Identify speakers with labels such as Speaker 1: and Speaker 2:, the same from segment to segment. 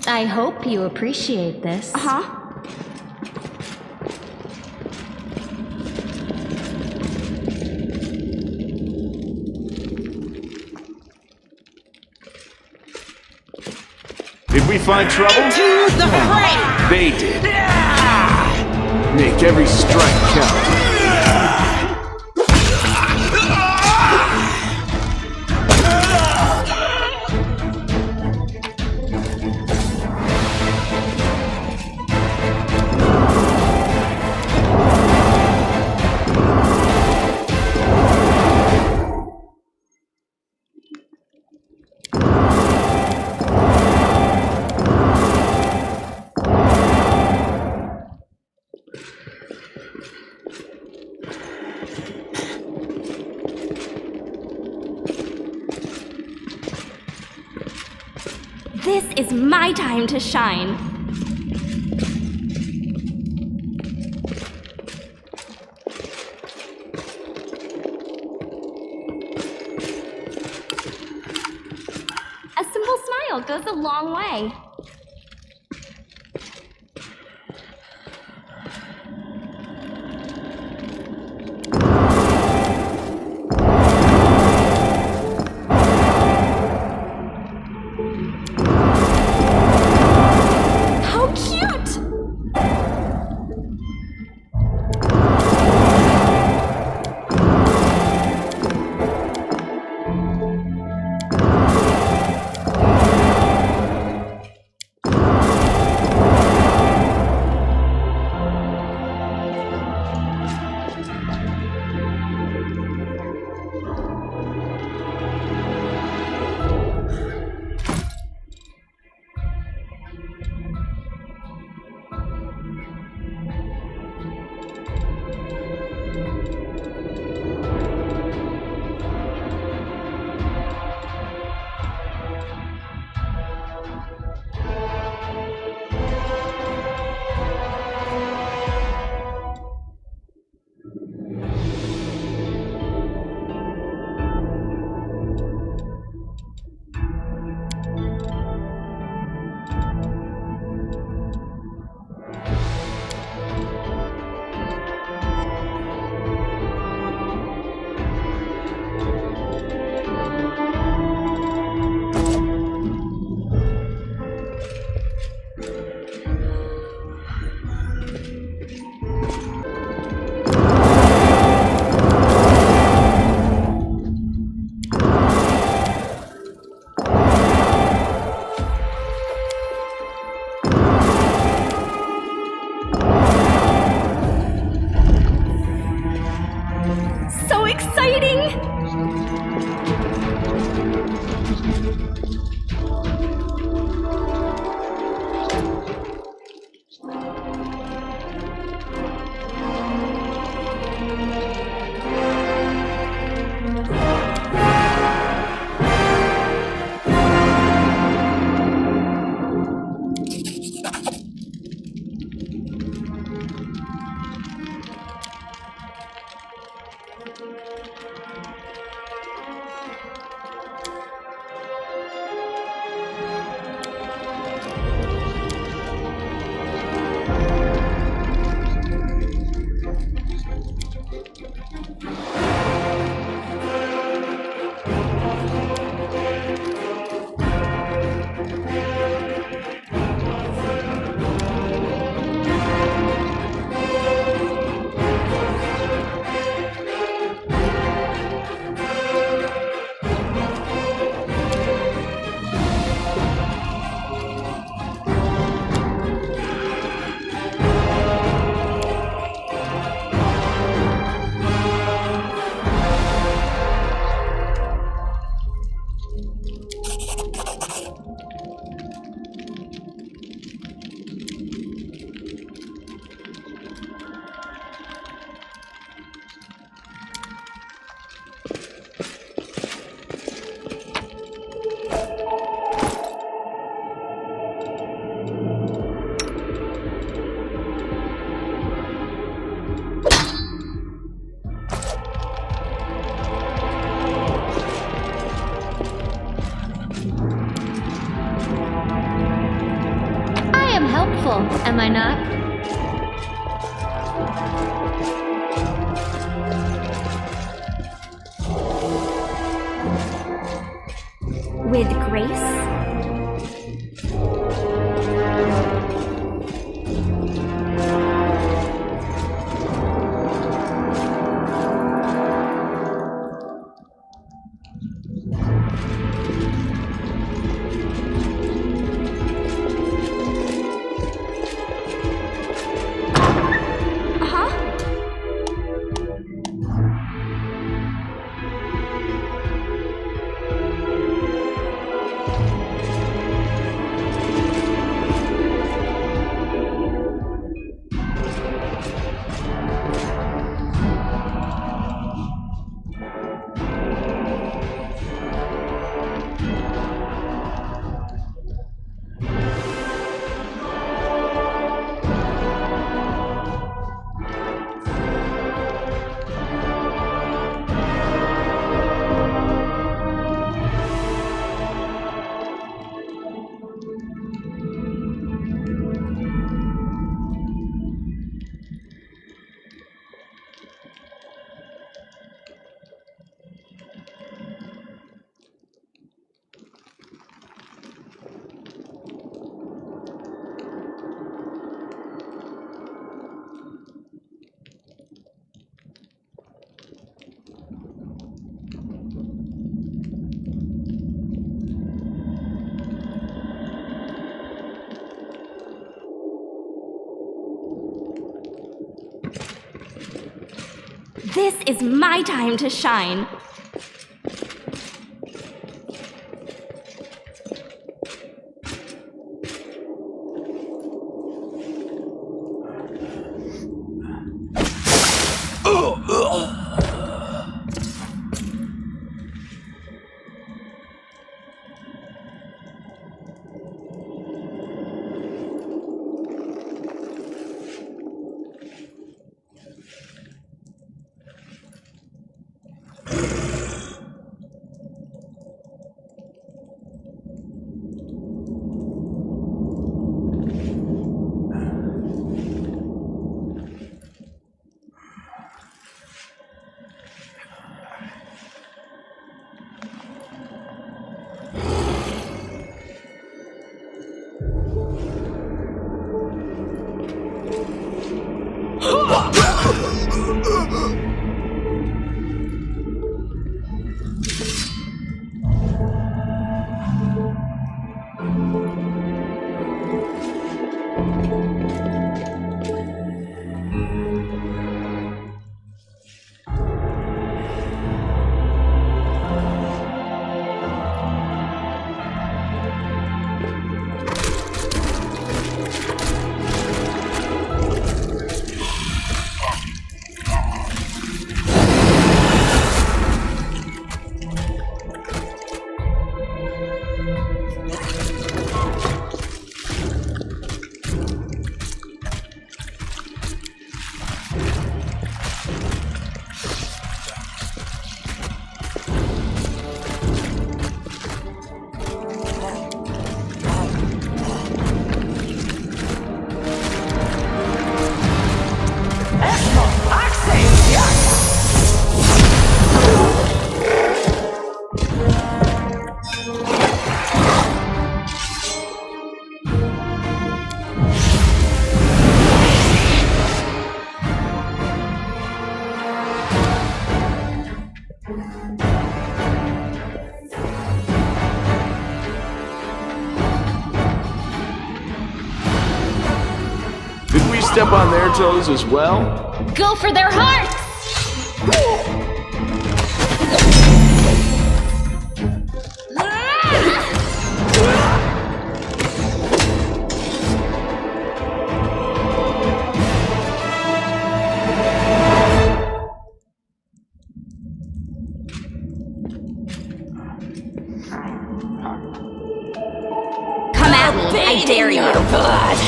Speaker 1: I hope you appreciate this.
Speaker 2: Uh-huh.
Speaker 3: Did we find trouble?
Speaker 2: To the fray!
Speaker 3: They did. Make every strike count.
Speaker 1: This is my time to shine. A simple smile goes a long way. am I not? With grace? This is my time to shine.
Speaker 3: Step on their toes as well?
Speaker 1: Go for their hearts! Come at me, I dare you! Blood.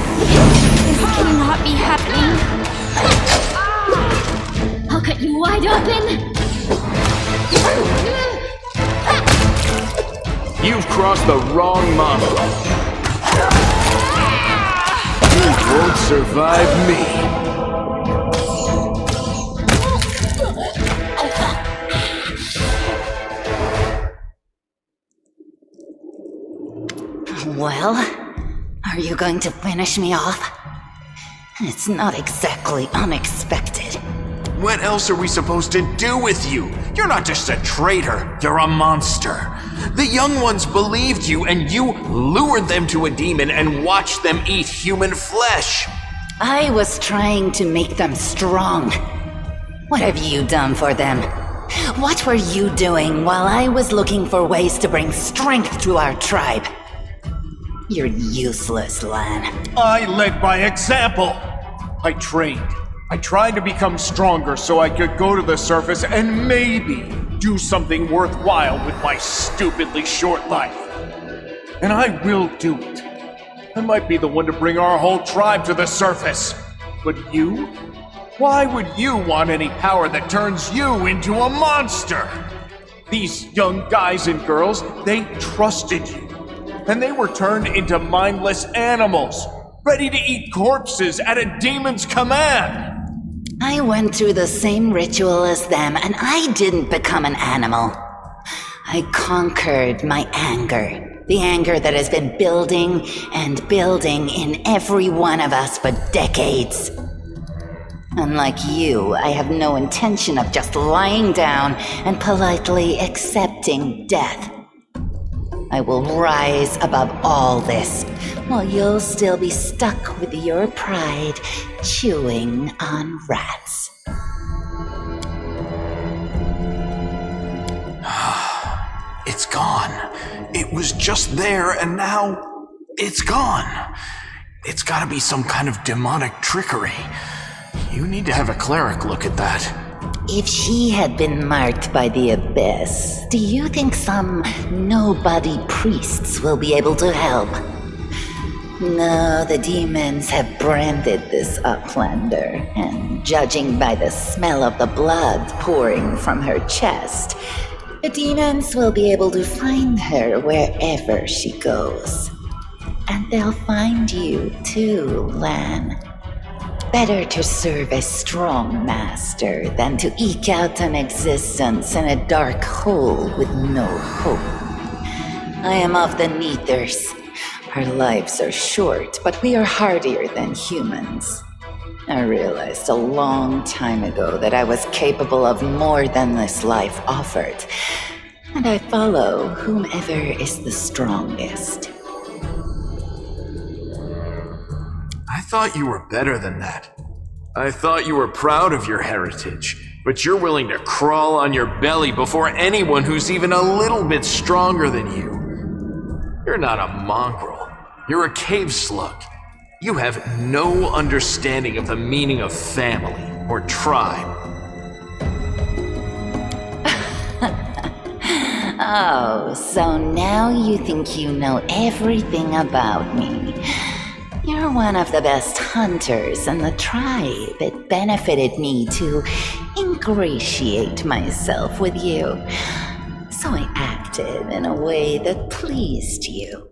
Speaker 1: This cannot be happening. I'll cut you wide open.
Speaker 3: You've crossed the wrong model. won't survive me.
Speaker 4: Well, are you going to finish me off? It's not exactly unexpected.
Speaker 5: What else are we supposed to do with you? You're not just a traitor, you're a monster. The young ones believed you, and you lured them to a demon and watched them eat human flesh.
Speaker 4: I was trying to make them strong. What have you done for them? What were you doing while I was looking for ways to bring strength to our tribe? You're useless, Lan.
Speaker 6: I led by example. I trained. I tried to become stronger so I could go to the surface and maybe do something worthwhile with my stupidly short life. And I will do it. I might be the one to bring our whole tribe to the surface. But you? Why would you want any power that turns you into a monster? These young guys and girls, they trusted you. And they were turned into mindless animals, ready to eat corpses at a demon's command.
Speaker 4: I went through the same ritual as them, and I didn't become an animal. I conquered my anger. The anger that has been building and building in every one of us for decades. Unlike you, I have no intention of just lying down and politely accepting death. I will rise above all this, while you'll still be stuck with your pride, chewing on rats.
Speaker 5: It's gone. It was just there, and now it's gone. It's gotta be some kind of demonic trickery. You need to have a cleric look at that.
Speaker 4: If she had been marked by the abyss, do you think some nobody priests will be able to help? No, the demons have branded this uplander, and judging by the smell of the blood pouring from her chest, the demons will be able to find her wherever she goes. And they'll find you too, Lan. Better to serve a strong master than to eke out an existence in a dark hole with no hope. I am of the Neithers. Our lives are short, but we are hardier than humans. I realized a long time ago that I was capable of more than this life offered, and I follow whomever is the strongest.
Speaker 5: I thought you were better than that. I thought you were proud of your heritage, but you're willing to crawl on your belly before anyone who's even a little bit stronger than you. You're not a mongrel. You're a cave slug. You have no understanding of the meaning of family or tribe.
Speaker 4: Oh, so now you think you know everything about me. You're one of the best hunters in the tribe. It benefited me to ingratiate myself with you. So I acted in a way that pleased you.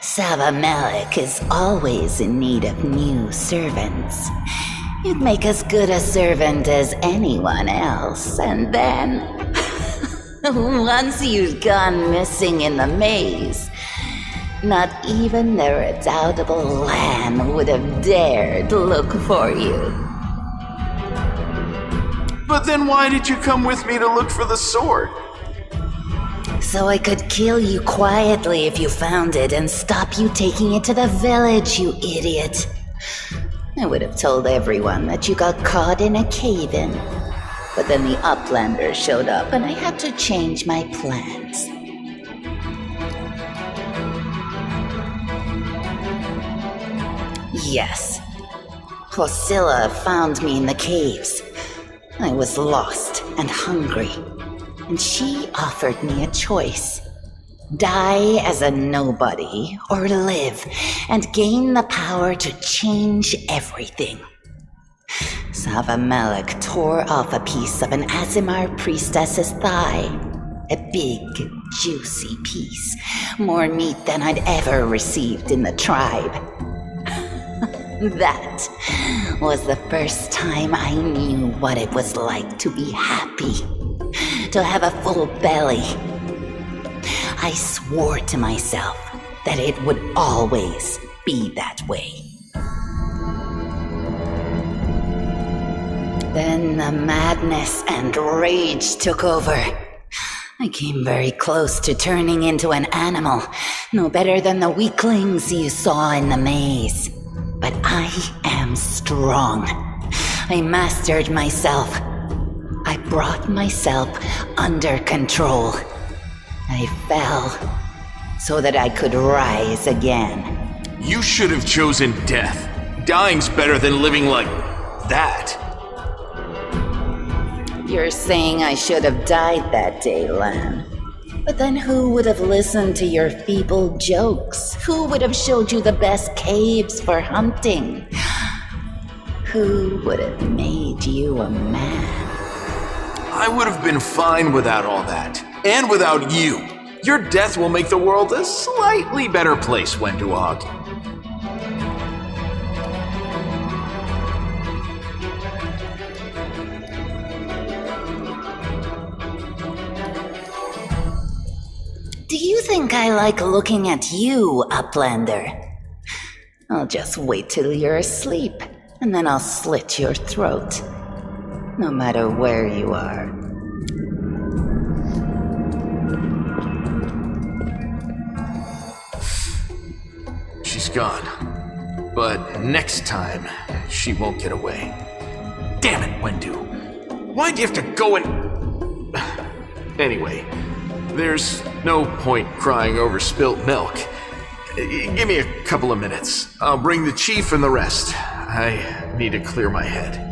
Speaker 4: Savamelech is always in need of new servants. You'd make as good a servant as anyone else, and then... once you'd gone missing in the maze, not even the redoubtable Lan would have dared look for you.
Speaker 5: But then why did you come with me to look for the sword?
Speaker 4: So I could kill you quietly if you found it and stop you taking it to the village, you idiot. I would have told everyone that you got caught in a cave-in. But then the Uplander showed up and I had to change my plans. Yes, Priscilla found me in the caves. I was lost and hungry, and she offered me a choice. Die as a nobody, or live and gain the power to change everything. Savamelech tore off a piece of an Azimar priestess's thigh, a big, juicy piece. More meat than I'd ever received in the tribe. That was the first time I knew what it was like to be happy. To have a full belly. I swore to myself that it would always be that way. Then the madness and rage took over. I came very close to turning into an animal, no better than the weaklings you saw in the maze. But I am strong. I mastered myself. I brought myself under control. I fell so that I could rise again.
Speaker 5: You should have chosen death. Dying's better than living like that.
Speaker 4: You're saying I should have died that day, Lan. But then who would have listened to your feeble jokes? Who would have showed you the best caves for hunting? Who would have made you a man?
Speaker 5: I would have been fine without all that. And without you. Your death will make the world a slightly better place, Wenduog.
Speaker 4: Do you think I like looking at you, Uplander? I'll just wait till you're asleep, and then I'll slit your throat. No matter where you are.
Speaker 5: She's gone. But next time, she won't get away. Damn it, Wendu. Why'd you have to go and... Anyway, there's no point crying over spilt milk. Give me a couple of minutes. I'll bring the chief and the rest. I need to clear my head.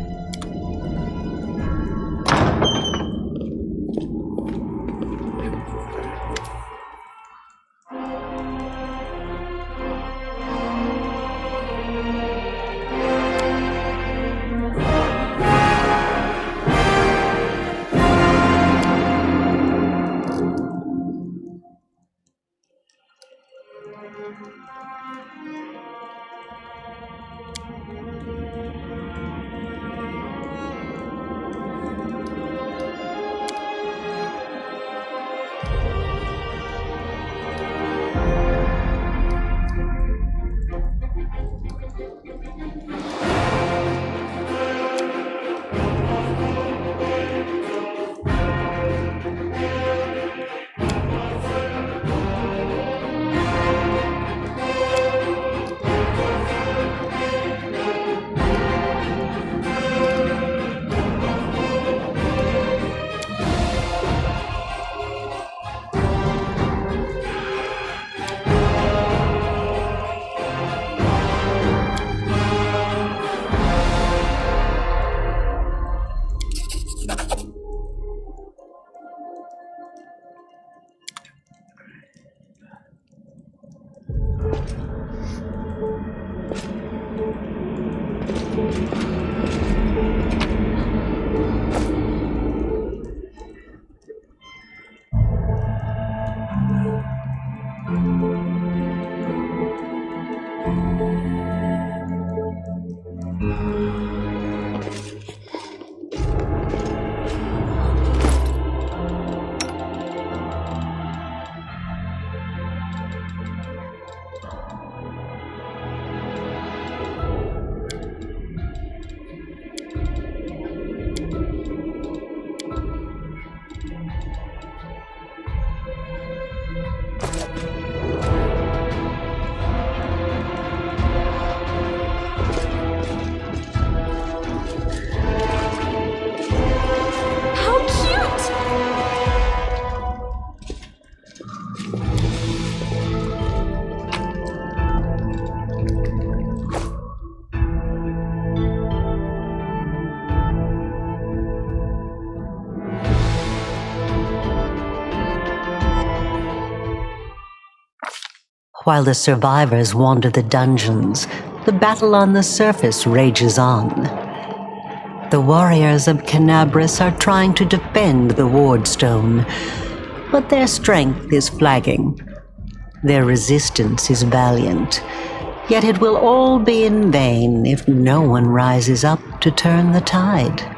Speaker 7: While the survivors wander the dungeons, the battle on the surface rages on. The warriors of Canabris are trying to defend the wardstone, but their strength is flagging. Their resistance is valiant, yet it will all be in vain if no one rises up to turn the tide.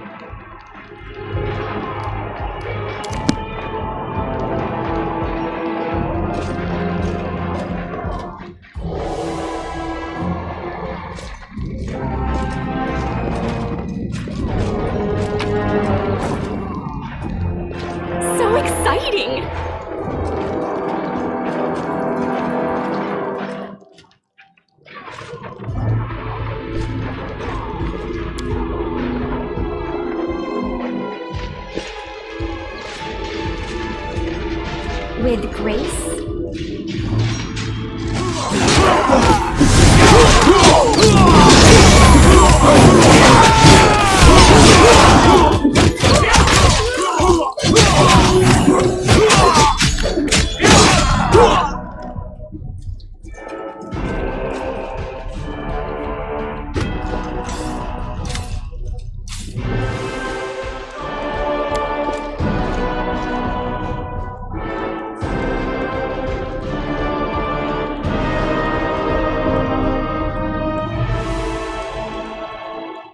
Speaker 1: So exciting! With grace?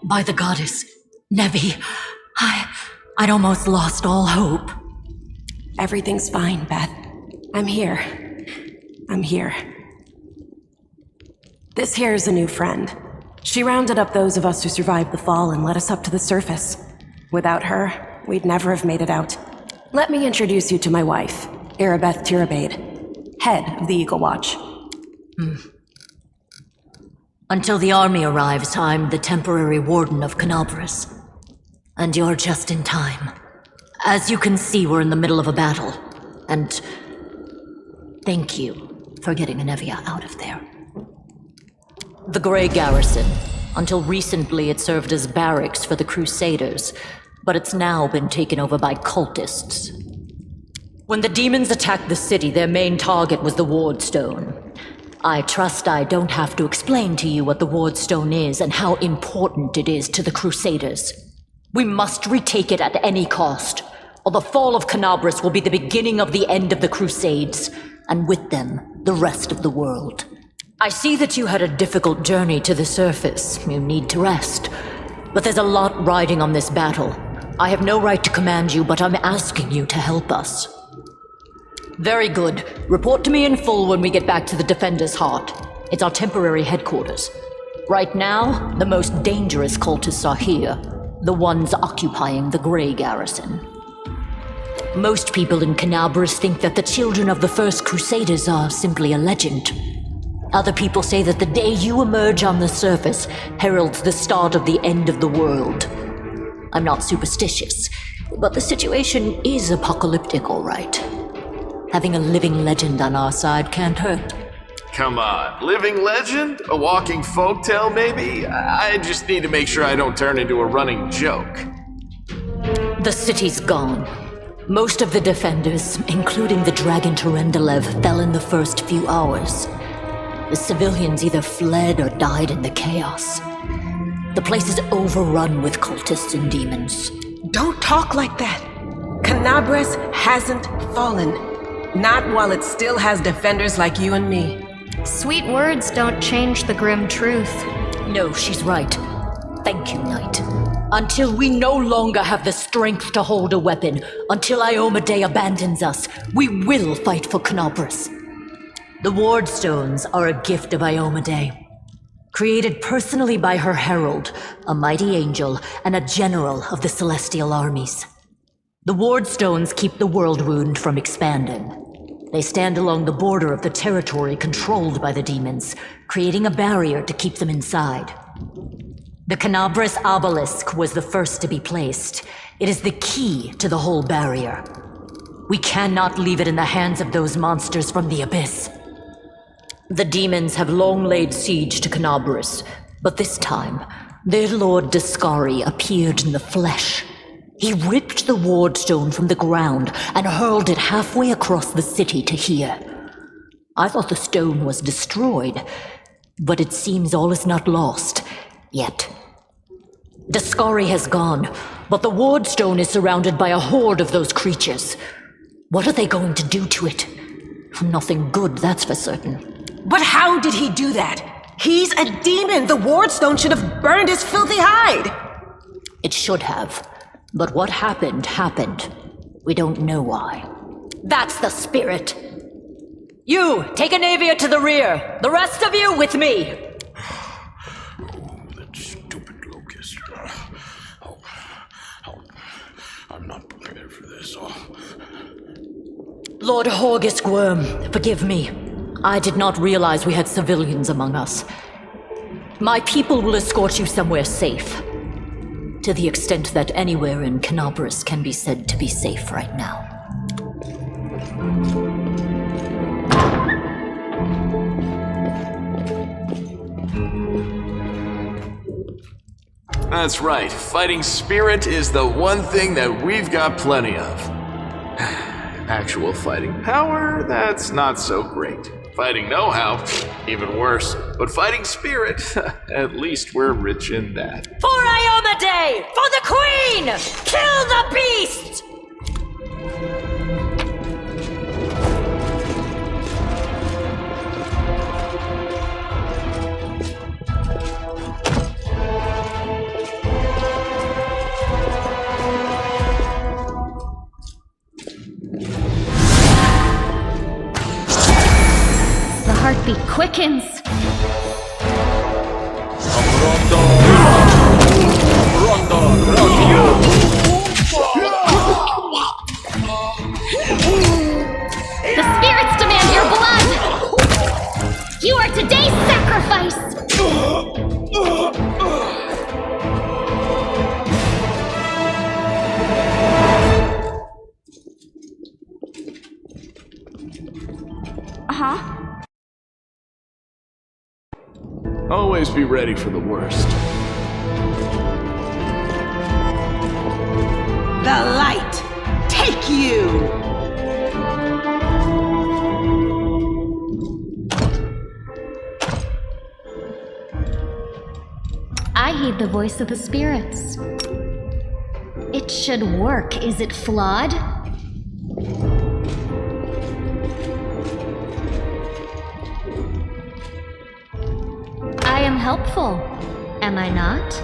Speaker 8: By the goddess, Nevi, I'd almost lost all hope.
Speaker 9: Everything's fine, Beth. I'm here. This here is a new friend. She rounded up those of us who survived the fall and led us up to the surface. Without her, we'd never have made it out. Let me introduce you to my wife, Arabeth Tirabade, head of the Eagle Watch.
Speaker 8: Until the army arrives, I'm the temporary warden of Canabras. And you're just in time. As you can see, we're in the middle of a battle. And thank you for getting Anevia out of there. The Grey Garrison. Until recently, it served as barracks for the Crusaders, but it's now been taken over by cultists. When the demons attacked the city, their main target was the Wardstone. I trust I don't have to explain to you what the Wardstone is and how important it is to the Crusaders. We must retake it at any cost, or the fall of Canabras will be the beginning of the end of the Crusades, and with them, the rest of the world. I see that you had a difficult journey to the surface. You need to rest. But there's a lot riding on this battle. I have no right to command you, but I'm asking you to help us. Very good. Report to me in full when we get back to the Defender's Heart. It's our temporary headquarters. Right now, the most dangerous cultists are here, the ones occupying the Grey Garrison. Most people in Canabras think that the children of the First Crusaders are simply a legend. Other people say that the day you emerge on the surface heralds the start of the end of the world. I'm not superstitious, but the situation is apocalyptic, all right. Having a living legend on our side can't hurt.
Speaker 5: Come on, living legend? A walking folktale, maybe? I just need to make sure I don't turn into a running joke.
Speaker 8: The city's gone. Most of the defenders, including the Dragon Terendelev, fell in the first few hours. The civilians either fled or died in the chaos. The place is overrun with cultists and demons.
Speaker 9: Don't talk like that. Canabras hasn't fallen. Not while it still has defenders like you and me.
Speaker 1: Sweet words don't change the grim truth.
Speaker 8: No, she's right. Thank you, Knight. Until we no longer have the strength to hold a weapon, until Iomedae abandons us, we will fight for Canabras. The Wardstones are a gift of Iomedae. Created personally by her herald, a mighty angel, and a general of the celestial armies. The Wardstones keep the world wound from expanding. They stand along the border of the territory controlled by the demons, creating a barrier to keep them inside. The Canabras obelisk was the first to be placed. It is the key to the whole barrier. We cannot leave it in the hands of those monsters from the abyss. The demons have long laid siege to Canabras, but this time, their lord Dascari appeared in the flesh. He ripped the Wardstone from the ground and hurled it halfway across the city to here. I thought the stone was destroyed, but it seems all is not lost, yet. Dascari has gone, but the Wardstone is surrounded by a horde of those creatures. What are they going to do to it? Nothing good, that's for certain.
Speaker 9: But how did he do that? He's a demon! The wardstone should have burned his filthy hide!
Speaker 8: It should have. But what happened, happened. We don't know why. That's the spirit! You, take Anavia to the rear! The rest of you with me!
Speaker 3: That stupid locust. I'm not prepared for this.
Speaker 8: Lord Horgisk Worm, forgive me. I did not realize we had civilians among us. My people will escort you somewhere safe. To the extent that anywhere in Canobris can be said to be safe right now.
Speaker 5: That's right. Fighting spirit is the one thing that we've got plenty of. Actual fighting power, that's not so great. Fighting know-how, even worse. But fighting spirit, at least we're rich in that.
Speaker 8: For Ioma Day! For the Queen! Kill the beast!
Speaker 1: The heartbeat quickens. The spirits demand your blood! You are today's sacrifice!
Speaker 3: Always be ready for the worst.
Speaker 2: The light! Take you!
Speaker 1: I heed the voice of the spirits. It should work. Is it flawed? I am helpful, am I not?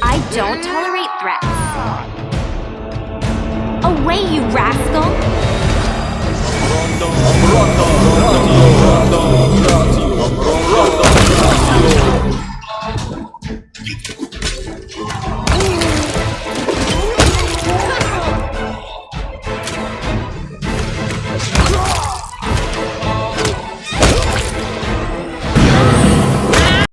Speaker 1: I don't tolerate threats. Away, you rascal!